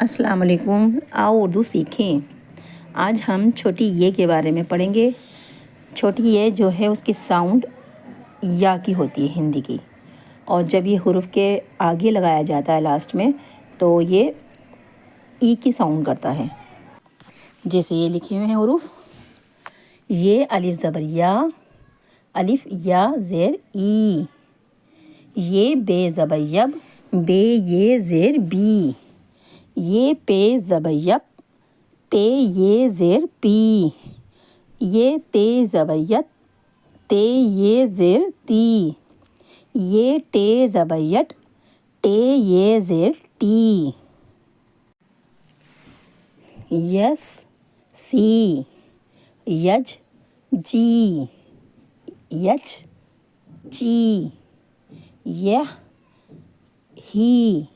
अस्सलाम वालेकुम। आओ उर्दू सीखें। आज हम छोटी ये के बारे में पढ़ेंगे। छोटी ये जो है उसकी साउंड या की होती है हिंदी की, और जब ये हुरूफ के आगे लगाया जाता है लास्ट में तो ये ई की साउंड करता है। जैसे ये लिखे हुए हैं हुरूफ, ये अलिफ ज़बर या, अलिफ या ज़ेर ई। ये बे ज़बर यब, बे ये ज़ेर बी। ये पे ज़बर यब, पे ये ज़ेर पी। ये ते ज़बर यत, ते ये ज़ेर ती। ये टे ज़बर यट, टे ये ज़ेर टी। यस सी, यज जी, यच ची, यह ही,